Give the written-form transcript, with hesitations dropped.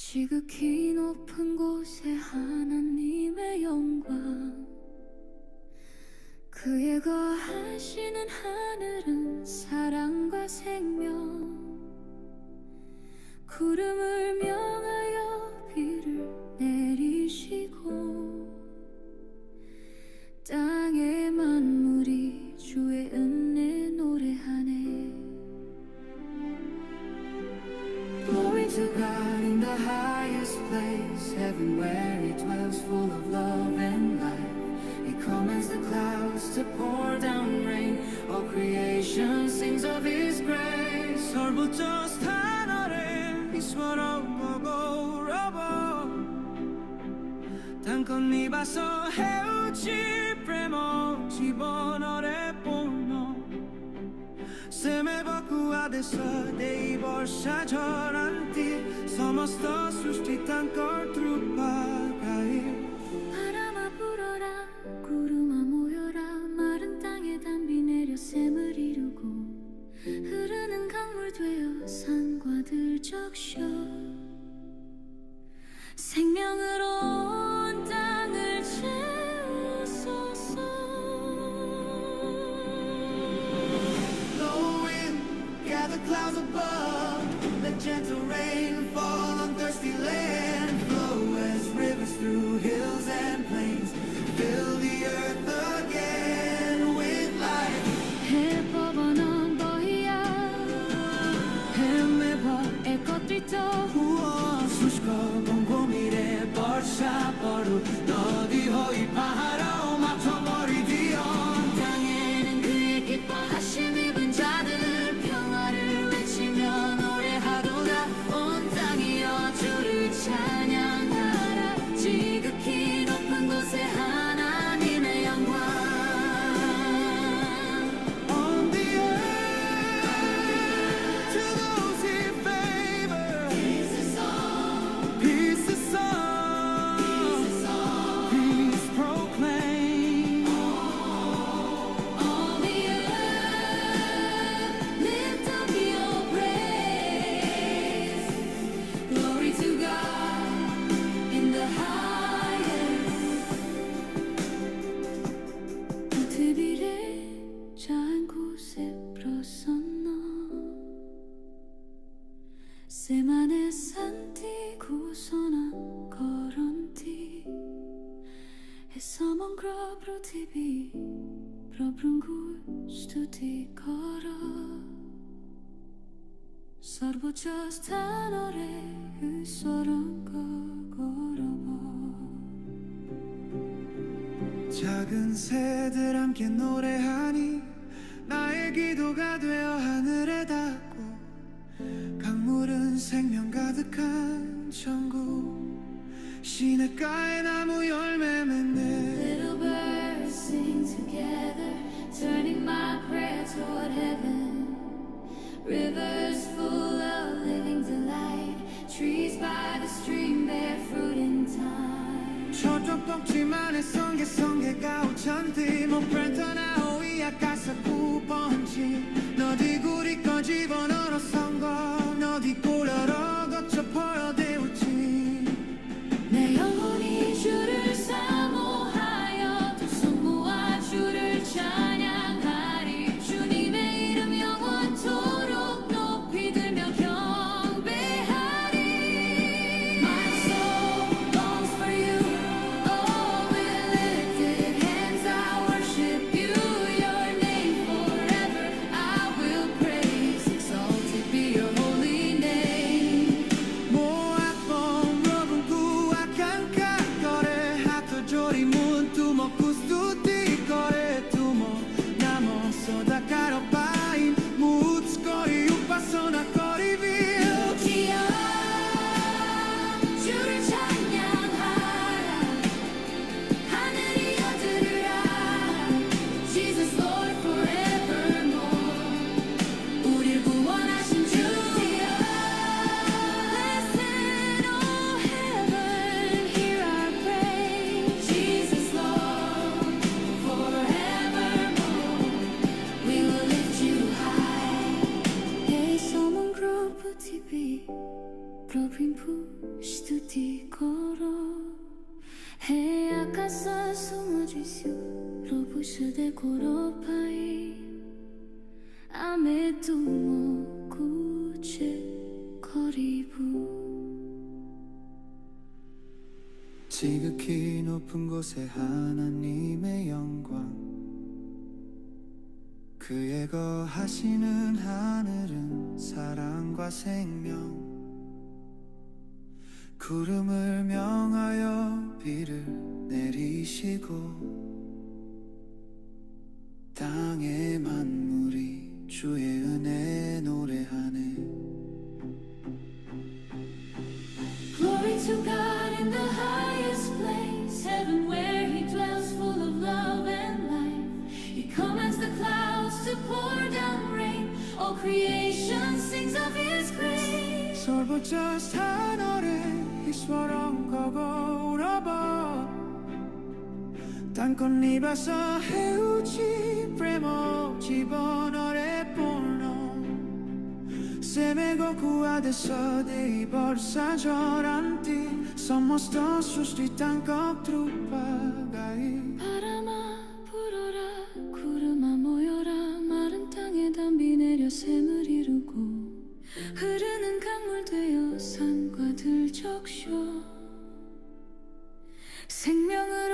지극히 높은 곳에 하나님의 영광, 그의 거하시는 하늘은 사랑과 생명, 구름을 명하여 비를 내리시고 땅의 만물이 주의 은혜 노래하네. Glory to God in the highest place, heaven where He dwells full of love and light. He commands the clouds to pour down rain, all creation sings of His grace. सर्वोच्च स्थान 아래 ଈଶ୍ୱର 보고라봐 단건 입어서 헤우지 프레모 জীবনরে পূর্ণ সেমে বকুয়া দেশ দেই বর্ষা ঝরান্তি সমস্ত সৃষ্টি তাঙ্কর ধ্রুপা গাই 바람아 불어라 구름아 모여라 마른 땅에 담비 내려 샘을 이루고 흐르는 강물 되어 산과들 적셔 생명으로 온 땅을 채우소서. Blow in, gather clouds above, let gentle rain fall on thirsty land. Flow as rivers through hills and plains, fill the earth again with life. 해법은 너희야 해매버 에코트리토 Sushko bongo mire borsha boru nodi hoi pahara mato mori dion. 땅에는 그의 기뻐하심을 입은 자들 평화를 외치며 노래하도다. 온 땅이여 주를 찬양하라. 지극히 높은 곳에 하나님의 영광. On the earth to those He favors, Peace is all, peace is all, peace proclaim. on the earth lift up your praise. Glory to God in the highest. 들비래 작은 곳에 불었었나 세만의 산띠 구소나 거런띠 해서먼 그럽으로 TV 프로브른 굴 스투디 걸어 서로부터 스타너레 의소런 거 걸어봐. 작은 새들 함께 노래하니 나의 기도가 되어 하늘에 닿고 강물은 생명 가득한 천국 시냇가에 나무 열매 맺네. Little birds sing together, turning my prayer toward heaven. Rivers full of living delight, trees by the stream bear fruit in time. 저쪽 덕지만의 성게가 우천띠 목프렌터나 오이야 가사쿠 번지 너디 구리 거 집어넣어 선거 너디 꼬려러 거쳐 보여 대우치. 내 영혼이 주를 사모하여 두 손 모아 주를 찬양하리. 주님의 이름 영원토록 높이 들며 경배하리. My soul longs for you. Oh, with lifted hands I worship you. Your name forever I will praise. Exalted be your holy name. 모아봄 robun kuakan kakore hato jori muntu mo kustuti kore tumo namo soda karo pain mutskori upasona kori vil. 유기여 주를 찬양하라. 하늘이 여들으라. Jesus Lord forevermore. 우릴 구원하신 주여. Listen, oh heaven, hear our praise. Jesus Lord forevermore. We will lift you high. Hey, someone proprio in push di coro e a casa sono giù lo push de coro pai a me tu mo cuce 거리부 지극히 높은 곳에 하나님의 영광 그의 거하시는 하늘은 사랑과 생명 구름을 명하여 비를 내리시고 땅의 만물이 주의 은혜 노래하네 Glory to God in the highest place, heaven where He dwells, full of love and life. He commands the clouds to pour down rain. All creation sings of His grace. 솔부처 하늘에 ఈశ్వరం గౌరవ ତାଙ୍କ ନିବାସ ହେଉଛି ପ୍ରେମ ଜୀବନରେ ପୂର୍ଣ୍ଣ ସେ ମେଘକୁ ଆଦେଶ ଦେଇ ବର୍ଷା ଝରାନ୍ତି ସମସ୍ତ ସୃଷ୍ଟି ତାଙ୍କ କୃପା ଗାଇ 바람아 불어라 구름아 모여라 마른 땅에 담비 내려 샘을 이루고 흐르는 강물 되어 산과 들 적셔 생명을